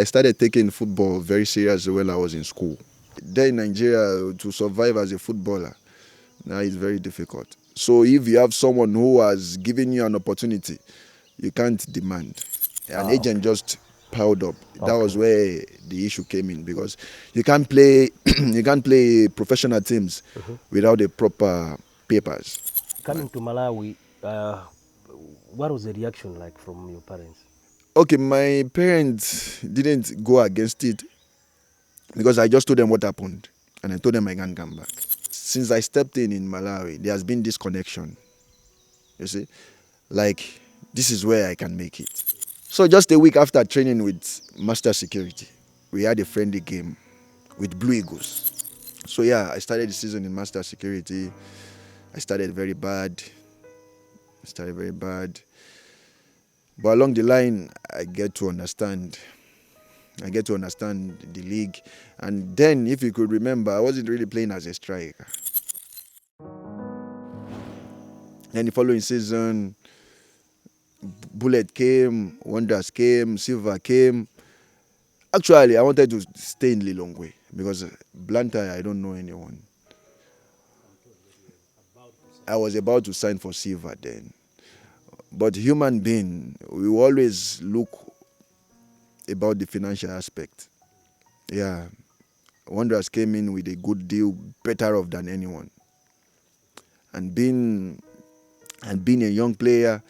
I started taking football very seriously when I was in school. There in Nigeria, to survive as a footballer, now it's very difficult. So if you have someone who has given you an opportunity, you can't demand. An agent just piled up. That was where the issue came in, because you can't play you can't play professional teams without the proper papers. Coming to Malawi, what was the reaction like from your parents? Okay, my parents didn't go against it because I just told them what happened and I told them I can't come back. Since I stepped in Malawi, there has been this connection. You see, like, this is where I can make it. So just a week after training with Master Security, we had a friendly game with Blue Eagles. So yeah, I started the season in Master Security. I started very bad. But along the line, I get to understand the league. And then, if you could remember, I wasn't really playing as a striker. Then the following season, Bullet came, Wonders came, Silver came. Actually, I wanted to stay in Lilongwe because Blantyre, I don't know anyone. I was about to sign for Silver then. But human being, we always look about the financial aspect. Yeah, Wanderers came in with a good deal, better off than anyone. And being a young player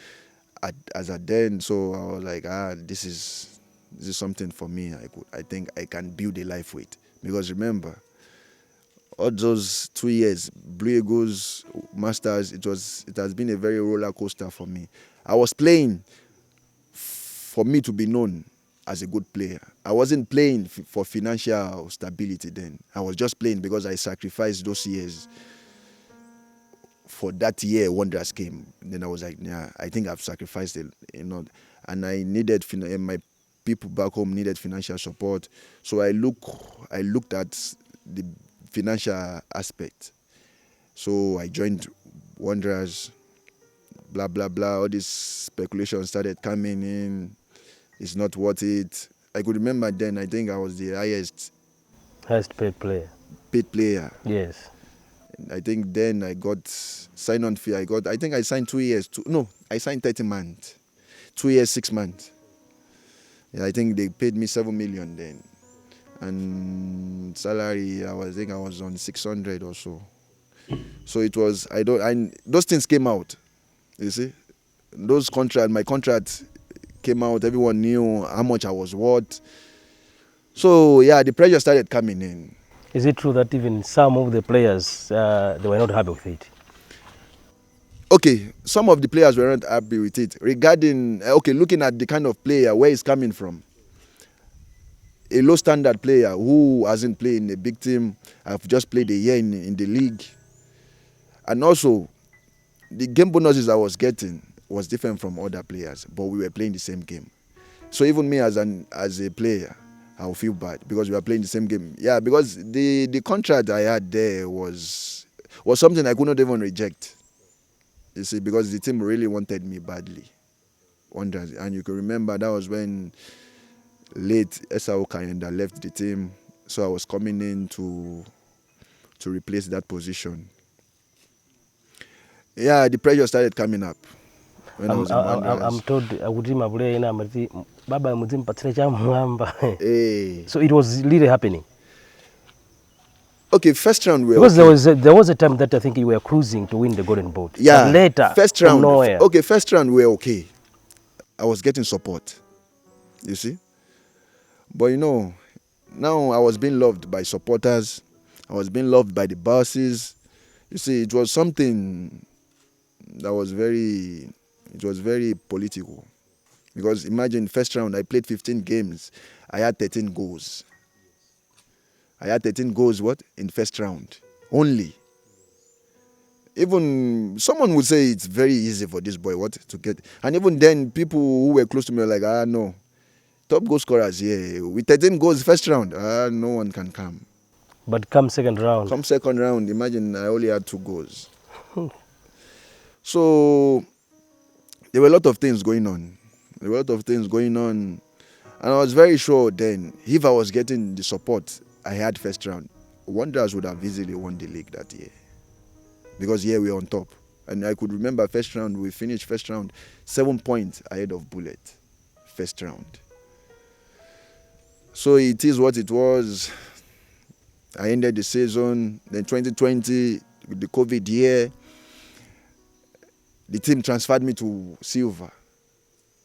as a then, so I was like, this is something for me. I think I can build a life with. Because remember, all those 2 years, Blue Eagles, Masters, it has been a very roller coaster for me. I was playing for me to be known as a good player. I wasn't playing for financial stability then. I was just playing because I sacrificed those years. For that year, Wanderers came. Then I was like, I think I've sacrificed it, and I needed my people back home needed financial support. So I looked at the financial aspect. So I joined Wanderers. Blah blah blah. All this speculation started coming in. It's not worth it. I could remember then. I think I was the highest paid player. Yes. I think then I got sign-on fee. I think I signed 2 years. I signed 30 months. 2 years, 6 months. Yeah, I think they paid me 7 million then. And salary, I think I was on 600 or so. So it was, those things came out. You see? My contract came out. Everyone knew how much I was worth. So yeah, the pressure started coming in. Is it true that even some of the players, they were not happy with it? Okay, some of the players were not happy with it. Looking at the kind of player, where he's coming from. A low standard player who hasn't played in a big team, I've just played a year in the league. And also, the game bonuses I was getting was different from other players, but we were playing the same game. So even me as a player, I'll feel bad because we were playing the same game. Yeah, because the contract I had there was something I could not even reject. You see, because the team really wanted me badly. And you can remember that was when late Esau Kayenda left the team. So I was coming in to replace that position. Yeah, the pressure started coming up. When I was in I'm told so it was really happening. Okay, first round we were because there was a time that I think you were cruising to win the Golden Boot. Yeah, but later first round. From nowhere. Okay, first round we were okay. I was getting support. You see, but now I was being loved by supporters. I was being loved by the bosses. You see, it was something that was very political. Because imagine, first round, I played 15 games. I had 13 goals. In first round? Only. Even someone would say it's very easy for this boy, to get. And even then, people who were close to me were like, no. Top goal scorers here. With 13 goals first round, no one can come. But come second round, imagine I only had 2 goals. So there were a lot of things going on. And I was very sure then, if I was getting the support I had first round, Wanderers would have easily won the league that year. Because here we were on top. And I could remember first round, we finished first round 7 points ahead of Bullet. First round. So it is what it was. I ended the season. Then 2020, the COVID year, the team transferred me to Silver.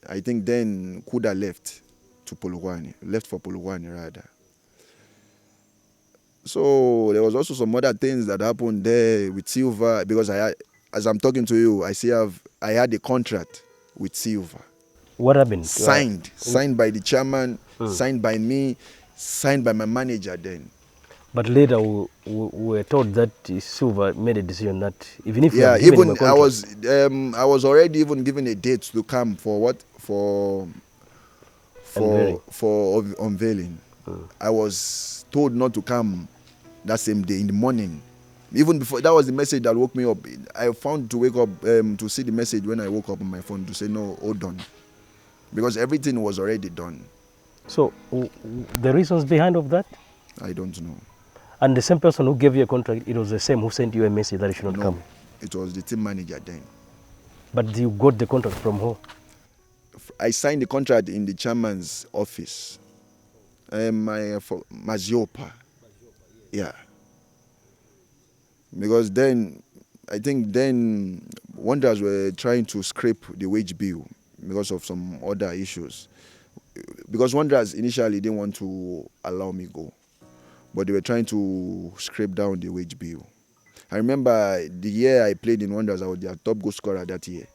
I think then Kuda left to Polokwane, left for Polokwane rather. So there was also some other things that happened there with Silver because as I'm talking to you, I had a contract with Silver. What happened? Signed by the chairman, signed by me, signed by my manager then. But later we were told that Silver made a decision that even if Yeah, you have given him even a contract, I was already even given a date to come for what for unveiling. I was told not to come that same day in the morning. Even before, that was the message that woke me up. I found to wake up to see the message when I woke up on my phone to say no, hold on, because everything was already done. So the reasons behind of that? I don't know. And the same person who gave you a contract, it was the same who sent you a message that you should not come? It was the team manager then. But you got the contract from who? I signed the contract in the chairman's office. Maziopa. Yeah. Because then, I think then Wanderers were trying to scrape the wage bill because of some other issues. Because Wanderers initially didn't want to allow me go, but they were trying to scrape down the wage bill. I remember the year I played in Wanderers, I was their top goal scorer that year.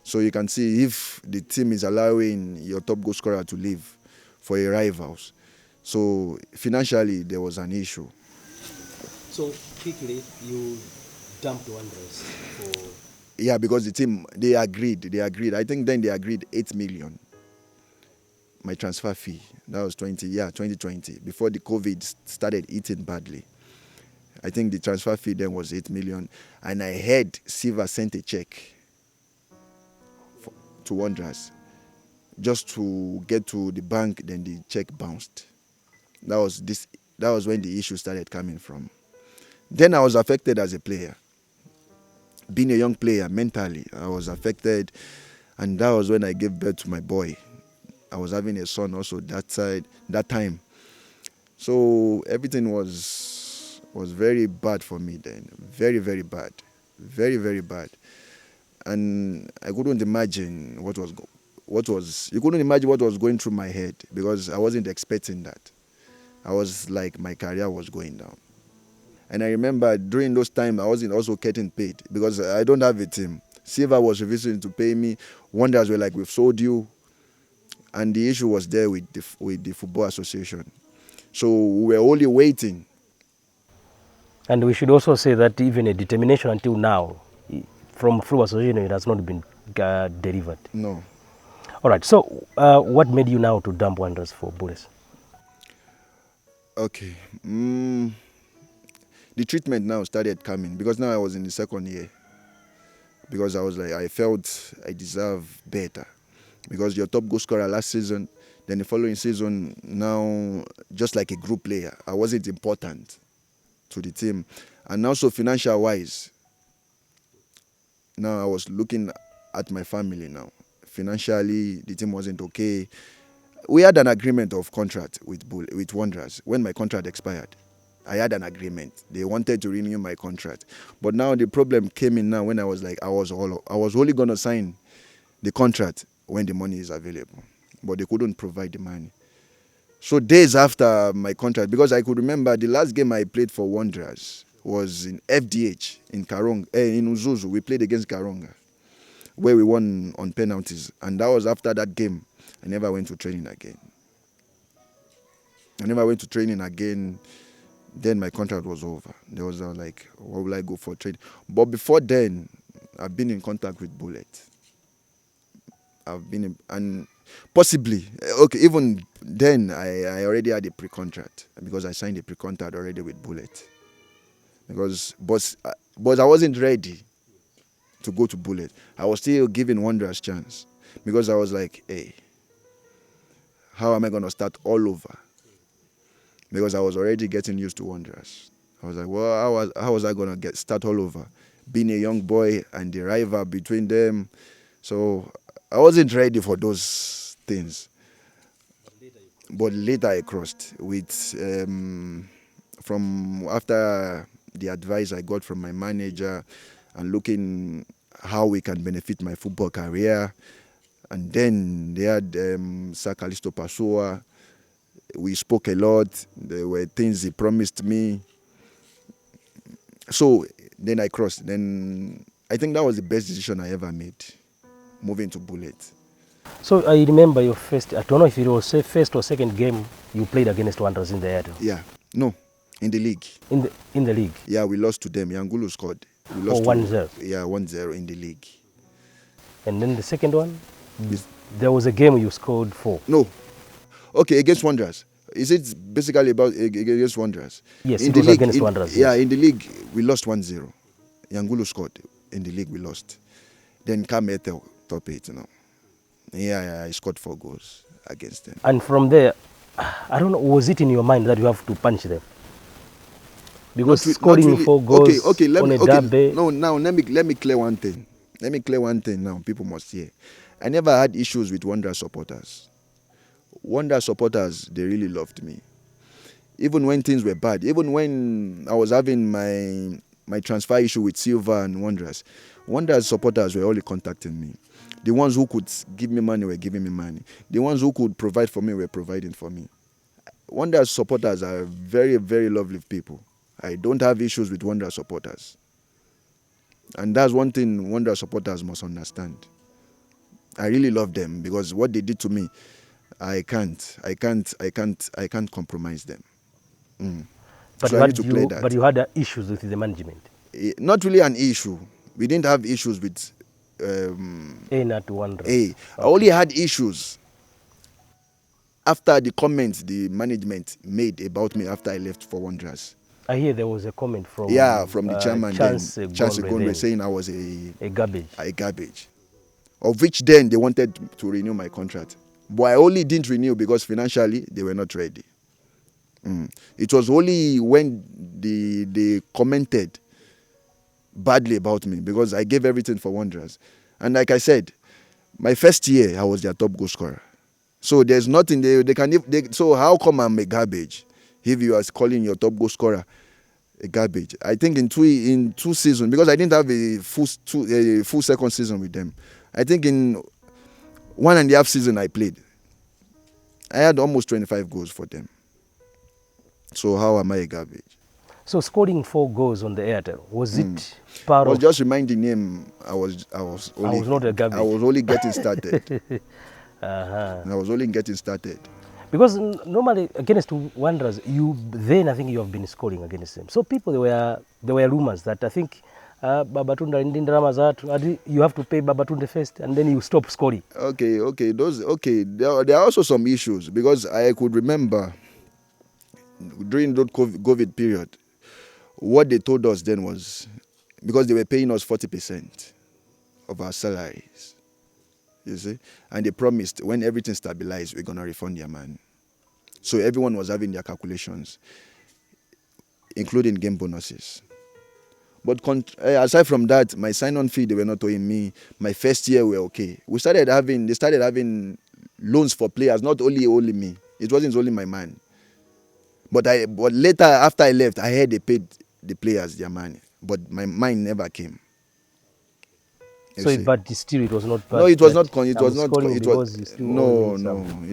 So you can see if the team is allowing your top goal scorer to leave for a rivals. So financially, there was an issue. So quickly, you dumped Wanderers for... Yeah, because the team, they agreed. I think then they agreed 8 million. My transfer fee. That was 2020, before the COVID started eating badly. I think the transfer fee then was 8 million. And I heard Silva sent a check to Wanderers just to get to the bank, then the check bounced. That was when the issue started coming from. Then I was affected as a player. Being a young player, mentally, I was affected. And that was when I gave birth to my boy. I was having a son also that time. So everything was very bad for me then. Very, very bad. Very, very bad. And I couldn't imagine you couldn't imagine what was going through my head, because I wasn't expecting that. I was like, my career was going down. And I remember during those times, I wasn't also getting paid because I don't have a team. Silva was refusing to pay me. Wanderers were like, we've sold you. And the issue was there with the Football Association. So we were only waiting. And we should also say that even a determination until now, from Football Association, it has not been delivered. No. All right. So what made you now to dump Wanderers for Bullets? Okay. The treatment now started coming, because now I was in the second year. Because I was like, I felt I deserve better. Because your top goal scorer last season, then the following season, now just like a group player, I wasn't important to the team. And also financial wise, now I was looking at my family now. Financially, the team wasn't okay. We had an agreement of contract with Wanderers when my contract expired. I had an agreement. They wanted to renew my contract. But now the problem came in now when I was like, I was only going to sign the contract when the money is available. But they couldn't provide the money. So days after my contract, because I could remember the last game I played for Wanderers was in FDH in in Uzuzu. We played against Karonga, where we won on penalties. And that was after that game. I never went to training again. Then my contract was over. There was like, what will I go for training? But before then, I've been in contact with Bullet. And possibly, okay, even then, I already had a pre-contract, because I signed a pre-contract already with Bullet. But I wasn't ready to go to Bullet. I was still giving Wanderers chance, because I was like, hey, how am I going to start all over? Because I was already getting used to Wanderers. I was like, well, how was I going to start all over? Being a young boy and the rival between them. So I wasn't ready for those things. But later I crossed with, from after the advice I got from my manager and looking how we can benefit my football career. And then they had Sir Callisto Passoa. We spoke a lot. There were things he promised me. So then I crossed. Then I think that was the best decision I ever made, moving to Bullet. So I remember your first, I don't know if it was first or second game you played against Wanderers in the Airtel. Yeah, no, in the league. In the league? Yeah, we lost to them. Yangulu scored. We lost 1-0? Yeah, 1-0 in the league. And then the second one? There was a game you scored 4. No. Okay, against Wanderers. Is it basically about against Wanderers? Yes, in it the was league, against Wanderers. Yeah, yes. in the league, we lost 1-0. Yangulu scored. In the league, we lost. Then Cam Ethel top 8, Yeah, I scored 4 goals against them. And from there, I don't know, was it in your mind that you have to punch them? Because scoring really, 4 goals on a derby... No, now let me clear one thing. Let me clear one thing now, people must hear. I never had issues with Wanderers supporters. Wanderers supporters, they really loved me. Even when things were bad, even when I was having my transfer issue with Silva and Wanderers supporters were only contacting me. The ones who could give me money were giving me money. The ones who could provide for me were providing for me. Wanderers supporters are very, very lovely people. I don't have issues with Wanderers supporters. And that's one thing Wanderers supporters must understand. I really love them because what they did to me, I can't compromise them. But, so but you had issues with the management? Not really an issue. We didn't have issues with not Wanderers. Okay. I only had issues after the comments the management made about me after I left for Wanderers. I hear there was a comment from the chairman, Chance Gondwe, saying I was a garbage. Of which then they wanted to renew my contract. But I only didn't renew because financially they were not ready. It was only when they commented badly about me because I gave everything for Wanderers. And like I said, my first year I was their top goal scorer. So there's nothing so how come I'm a garbage if you are calling your top goal scorer a garbage? I think in two seasons, because I didn't have a full second season with them. I think in 1.5 season I played, I had almost 25 goals for them. So how am I a garbage? So scoring 4 goals on the Airtel, was it part of... I was just reminding him I was not a garbage. I was only getting started. I was only getting started. Because normally against Wanderers, I think you have been scoring against them. So people, there were rumors that I think Babatunde and Ramazat, you have to pay Babatunde first and then you stop scoring. Okay. There are also some issues because I could remember during that COVID period, what they told us then was, because they were paying us 40% of our salaries, you see, and they promised when everything stabilized, we're going to refund their money. So everyone was having their calculations, including game bonuses. But aside from that, my sign-on fee, they were not owing me. My first year, we were okay. They started having loans for players, not only me. It wasn't only my man. But later, after I left, I heard they paid the players their money. But mine never came. But still, it was not. No, it was not. It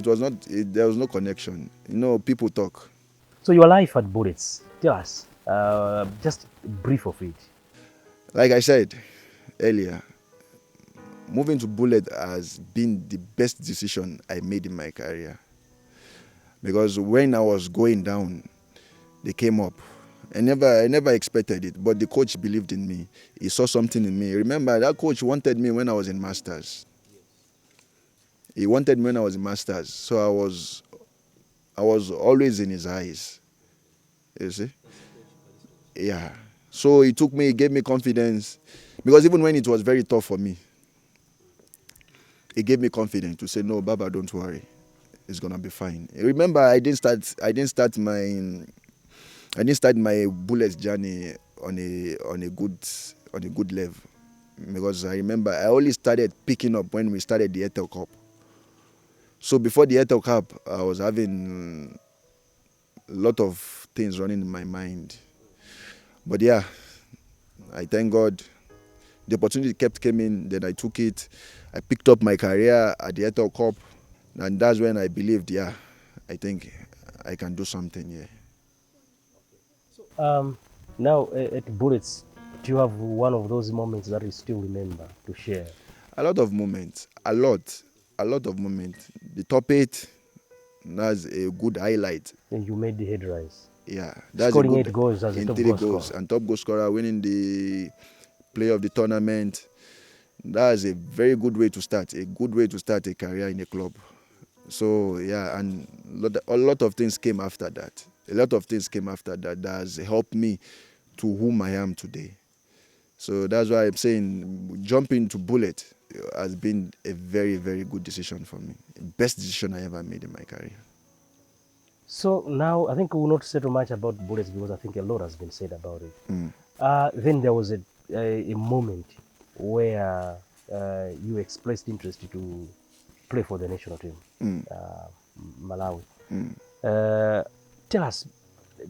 was not. There was no connection. People talk. So your life at Bullets, tell us, just brief of it. Like I said earlier, moving to Bullet has been the best decision I made in my career. Because when I was going down, they came up. I never expected it, but the coach believed in me. He saw something in me. Remember, that coach wanted me when I was in Masters. He wanted me when I was in Masters. So I was always in his eyes. You see? Yeah. So he took me, he gave me confidence. Because even when it was very tough for me, he gave me confidence to say, no, Baba, don't worry. it's gonna be fine. Remember, I didn't start my bullets journey on a good level, because I remember I only started picking up when we started the Ethel Cup. So before the Ethel Cup, I was having a lot of things running in my mind. But yeah, I thank God. The opportunity kept coming, then I took it. I picked up my career at the Ethel Cup, and that's when I believed, yeah, I think I can do something, yeah. Now at Bullets, do you have one of those moments that you still remember to share? A lot of moments, a lot of moments. The top 8, that's a good highlight. And you made the head rise. Yeah, that's a Scoring good 8 goals as a in top 3 goal goals scorer. and top goal scorer, winning the player of the tournament. That's a very good way to start. A good way to start a career in a club. So yeah, and a lot of things came after that. A lot of things came after that that has helped me to whom I am today. So that's why I'm saying jumping to Bullet has been a very, very good decision for me. Best decision I ever made in my career. So now I think we will not say too much about Bullets because I think a lot has been said about it. Then there was a moment where you expressed interest to play for the national team, Malawi. Tell us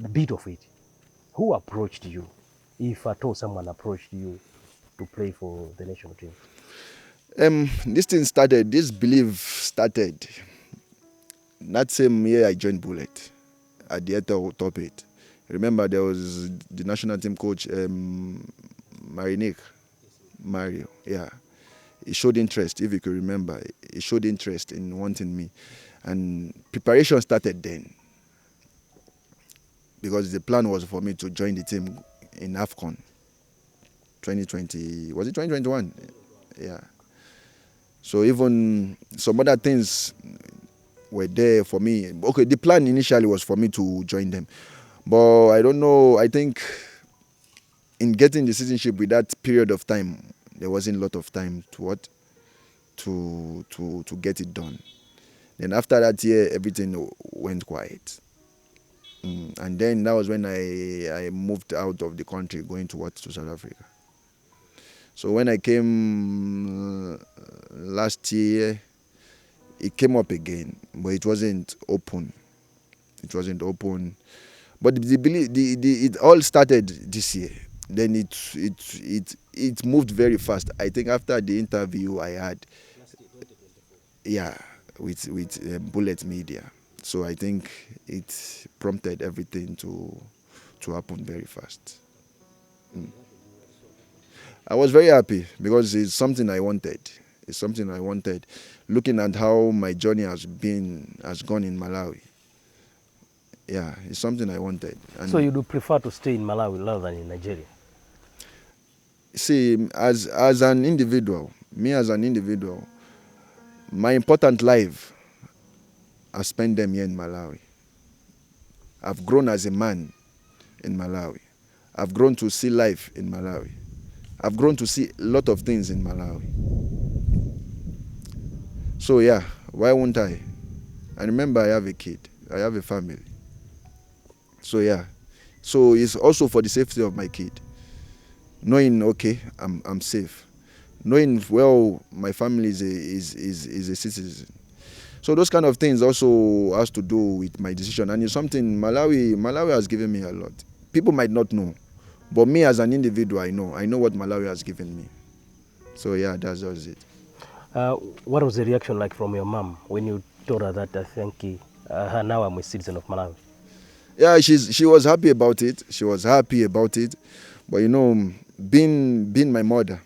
a bit of it. Who approached you, if at all someone approached you to play for the national team? This belief started that same year I joined Bullet at the top 8. Remember, there was the national team coach, Mario. Yeah, he showed interest. If you could remember, he showed interest in wanting me, and preparation started then. Because the plan was for me to join the team in AFCON 2020. Was it 2021? Yeah. So even some other things were there for me. Okay, the plan initially was for me to join them. But I don't know, I think in getting the citizenship with that period of time, there wasn't a lot of time to get it done. Then after that year, everything went quiet. And then that was when I moved out of the country, going to South Africa. So when I came last year, it came up again, but it wasn't open. It wasn't open. But it all started this year. Then it moved very fast. I think after the interview I had, yeah, with Bullet Media. So I think it prompted everything to happen very fast. I was very happy because it's something I wanted. It's something I wanted. Looking at how my journey has gone in Malawi. Yeah, it's something I wanted. And So you do prefer to stay in Malawi rather than in Nigeria? see, as an individual, my important life, I spent them here in Malawi. I've grown as a man in Malawi. I've grown to see life in Malawi. I've grown to see a lot of things in Malawi. So yeah, why won't I? And remember, I have a kid. I have a family. So yeah. So it's also for the safety of my kid. Knowing, okay, I'm safe. Knowing, well, my family is a citizen. So those kind of things also has to do with my decision. And it's something Malawi has given me a lot. People might not know. But me as an individual, I know what Malawi has given me. So yeah, that's just it. What was the reaction like from your mom when you told her that I think now I'm a citizen of Malawi? Yeah, she was happy about it. She was happy about it. But you know, being my mother,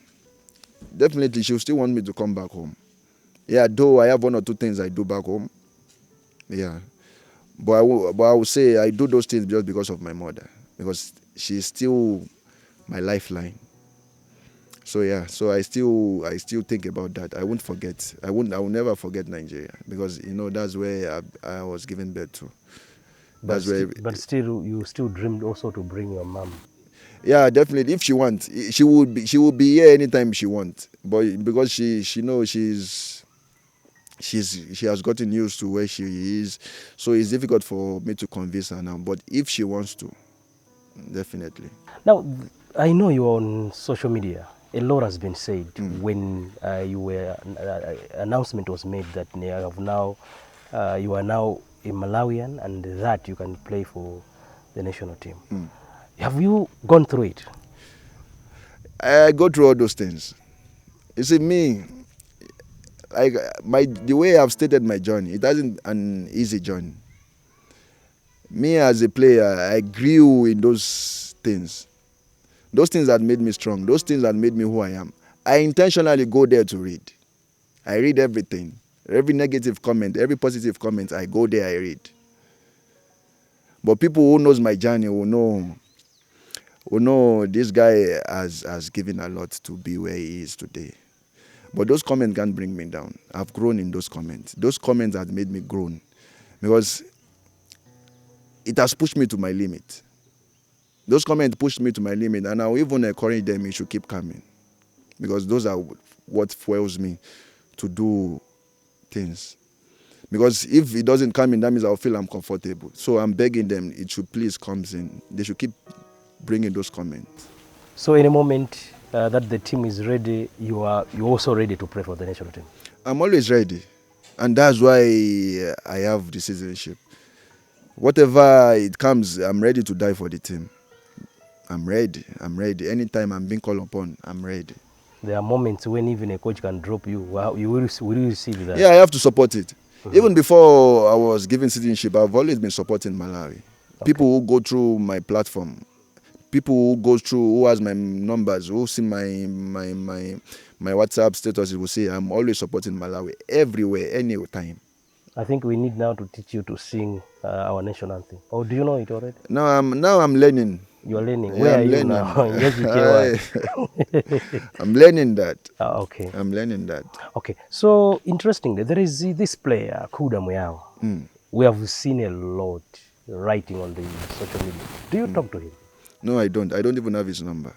definitely she will still want me to come back home. Yeah, though I have one or two things I do back home. Yeah. But I will say I do those things just because of my mother. Because she's still my lifeline. So yeah, so I still think about that. I won't forget. I will never forget Nigeria, because you know that's where I was given birth to. That's where. But still, you still dreamed also to bring your mom. Yeah, definitely. If she wants, she would be here anytime she wants. But because she knows she has gotten used to where she is, so it's difficult for me to convince her now. But if she wants to, definitely. Now, I know you're on social media. A lot has been said when announcement was made that you are now a Malawian and that you can play for the national team. Have you gone through it? I go through all those things. You see, me, the way I've stated my journey, it hasn't an easy journey. Me as a player, I grew in those things. Those things that made me strong. Those things that made me who I am. I intentionally go there to read. I read everything. Every negative comment, every positive comment, I go there, I read. But people who knows my journey will know this guy has given a lot to be where he is today. But those comments can't bring me down. I've grown in those comments. Those comments have made me grown because it has pushed me to my limit. Those comments pushed me to my limit, and I even encourage them, you should keep coming, because those are what fuels me to do things. Because if it doesn't come in, that means I'll feel uncomfortable. So I'm begging them, it should please come in. They should keep bringing those comments. So in a moment that the team is ready, you're also ready to play for the national team? I'm always ready. And that's why I have the citizenship. Whatever it comes, I'm ready to die for the team. I'm ready. Anytime I'm being called upon, I'm ready. There are moments when even a coach can drop you. Will you receive that? Yeah, I have to support it. Even before I was given citizenship, I've always been supporting Malawi. Okay. People who go through my platform, people who go through, who has my numbers, who see my WhatsApp status, will say I'm always supporting Malawi everywhere, anytime. I think we need now to teach you to sing our national anthem. Or do you know it already? Now I'm learning. You are learning. Yeah, Where I'm are learning. You now? I'm learning that. Okay. I'm learning that. Okay. So interestingly, there is this player, Kuda Muyao. We have seen a lot writing on the social media. Do you talk to him? No, I don't. I don't even have his number.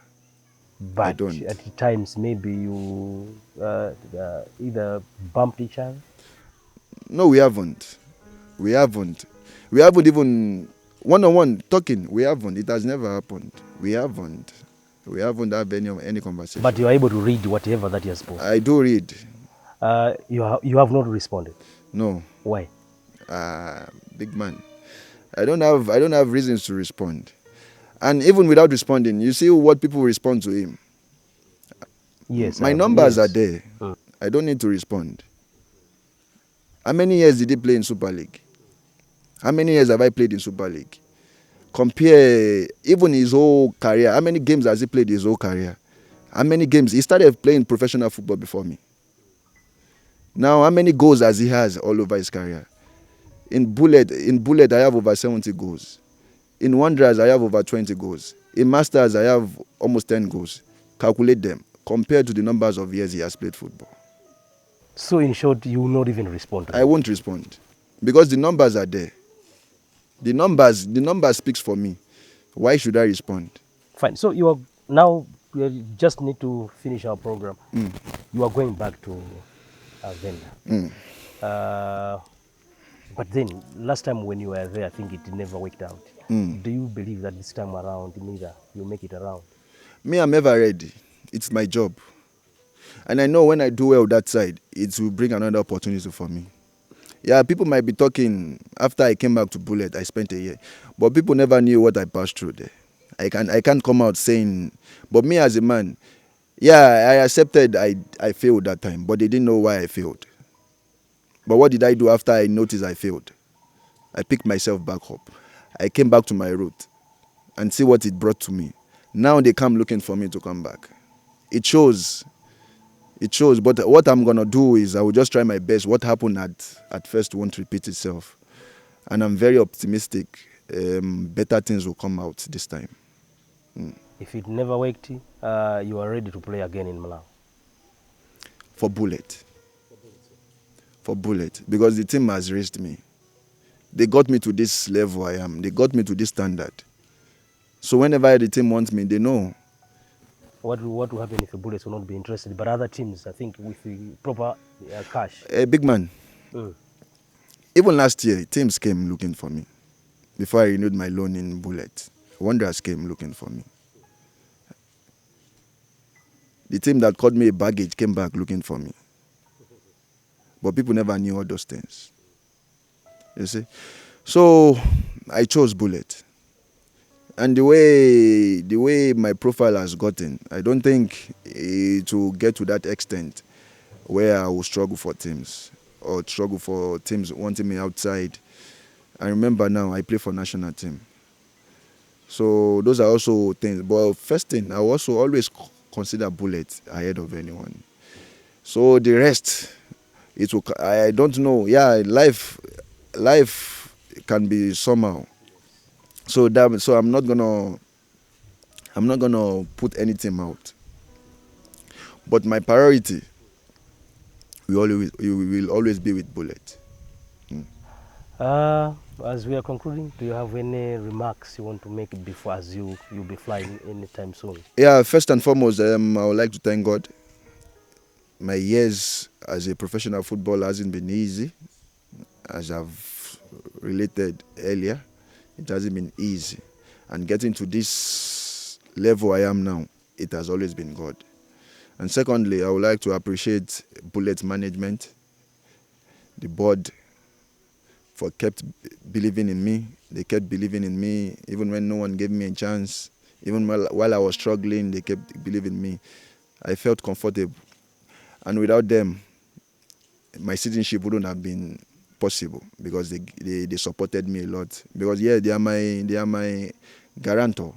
But I don't. At times, maybe you either bumped each other? No, we haven't. We haven't even one-on-one talking. We haven't. It has never happened. We haven't had any conversation. But you are able to read whatever that he has posted? I do read. You have not responded? No. Why? Big man. I don't have reasons to respond. And even without responding, you see what people respond to him. Yes. My numbers are there. I don't need to respond. How many years did he play in Super League? How many years have I played in Super League? Compare even his whole career. How many games has he played his whole career? How many games? He started playing professional football before me. Now, how many goals has he has all over his career? In Bullet, I have over 70 goals. In Wanderers, I have over 20 goals. In Masters, I have almost 10 goals. Calculate them compared to the numbers of years he has played football. So in short, you will not even respond to them? I won't respond because the numbers are there. The numbers speaks for me. Why should I respond? Fine. So you are now, we just need to finish our program. You are going back to Venda. But then, last time when you were there, I think it never worked out. Do you believe that this time around, neither you'll make it around? Me, I'm ever ready. It's my job. And I know when I do well that side, it will bring another opportunity for me. Yeah, people might be talking, after I came back to Bullet, I spent a year. But people never knew what I passed through there. I can't come out saying, but me as a man, yeah, I accepted I failed that time, but they didn't know why I failed. But what did I do after I noticed I failed? I picked myself back up. I came back to my root and see what it brought to me. Now they come looking for me to come back. It shows. But what I'm going to do is I will just try my best. What happened at first won't repeat itself. And I'm very optimistic. Better things will come out this time. If it never worked, you are ready to play again in Malawi? For Bullet. Because the team has raised me. They got me to this level I am. They got me to this standard. So whenever the team wants me, they know. What will happen if the Bullets will not be interested? But other teams, I think, with the proper cash. Big man, Even last year, teams came looking for me. Before I renewed my loan in Bullet, Wanderers came looking for me. The team that called me a baggage came back looking for me. But people never knew all those things. You see? So I chose Bullet. And the way my profile has gotten, I don't think it will get to that extent where I will struggle for teams or struggle for teams wanting me outside. I remember now I play for national team. So those are also things. But first thing, I also always consider Bullet ahead of anyone. So the rest, I don't know. Yeah, life can be somehow. So I'm not gonna put anything out. But my priority will always be with Bullet. As we are concluding, do you have any remarks you want to make before as you'll be flying anytime soon? Yeah, first and foremost, I would like to thank God. My years as a professional footballer hasn't been easy, as I've related earlier. It hasn't been easy. And getting to this level I am now, it has always been God. And secondly, I would like to appreciate Bullet management, the board, for kept believing in me. They kept believing in me even when no one gave me a chance. Even while I was struggling, they kept believing in me. I felt comfortable. And without them, my citizenship wouldn't have been possible because they supported me a lot. Because yeah, they are my guarantor.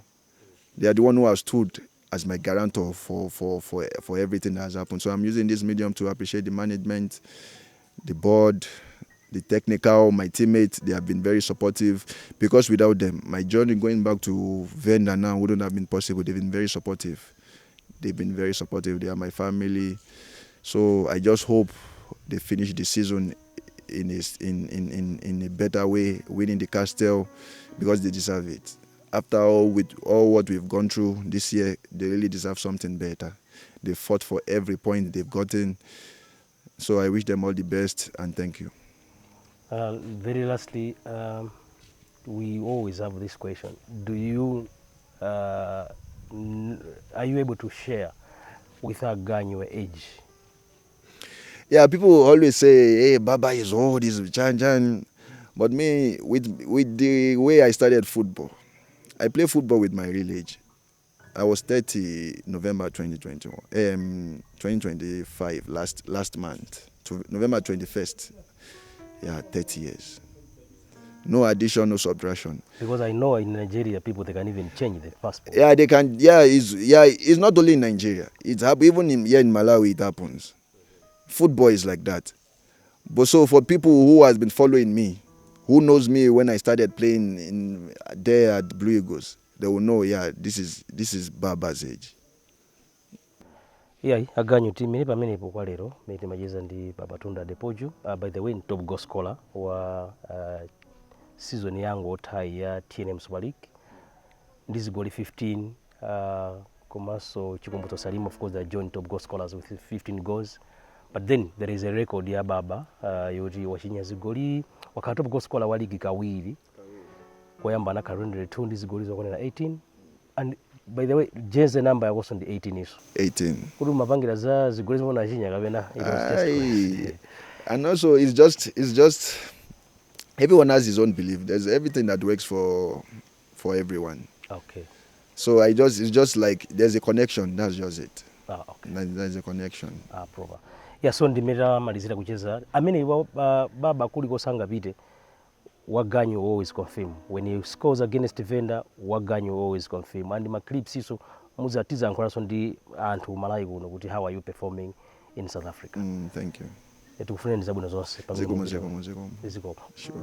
They are the one who have stood as my guarantor for everything that has happened. So I'm using this medium to appreciate the management, the board, the technical, my teammates. They have been very supportive because without them, my journey going back to Venda now wouldn't have been possible. They've been very supportive. They've been very supportive. They are my family. So I just hope they finish the season in a better way, winning the Castel, because they deserve it. After all what we've gone through this year, they really deserve something better. They fought for every point they've gotten. So I wish them all the best and thank you. Very lastly, we always have this question. Are you able to share with our Ganyu your age? Yeah, people always say, hey, Baba is old, he's Chan. But me, with the way I started football, I play football with my real age. I was 30 November 2025, last month, to November 21st. Yeah, 30 years. No addition, no subtraction. Because I know in Nigeria, people, they can even change the passport. Yeah, they can. Yeah, it's not only in Nigeria. Even here in Malawi, it happens. Football is like that. But so for people who has been following me, who knows me when I started playing there at Blue Eagles, they will know, yeah, this is Baba's age. Yeah, Ganyu team ni pamene ipo kwa lero mete majeza ndi Babatunde Adepoju. By the way, ni top goal scorer wa season yangu otai ya TNM Super League. This goal 15. Komaso Chikumbuto Salim, of course, they joined top goal scorers with 15 goals. But then there is a record ya Baba yoti washinya zigoli wakati top goal scorer wa ligi kawiri. Kwa yamba na karundere 2 ndizi goli zokone na 18. And by the way, jersey number was on the 18 iso. 18. Kudu mapangira za zigoli zokone na jinya kabena. And also it's just everyone has his own belief. There's everything that works for everyone. Okay. So it's just like there's a connection. That's just it. Okay. There's a connection. Proper. Yeah, so ndimera malizira kucheza. Amene Baba kuliko sanga pite. Waganyu always confirm. When he scores against Venda, Waganyu always confirm. And my clips iso muzatiza nkolaso ndi anthu Malawi kuno kuti how are you performing in South Africa. Thank you. Etukufune ndizabuno zonse. Zikomo. Zikomo. Sure.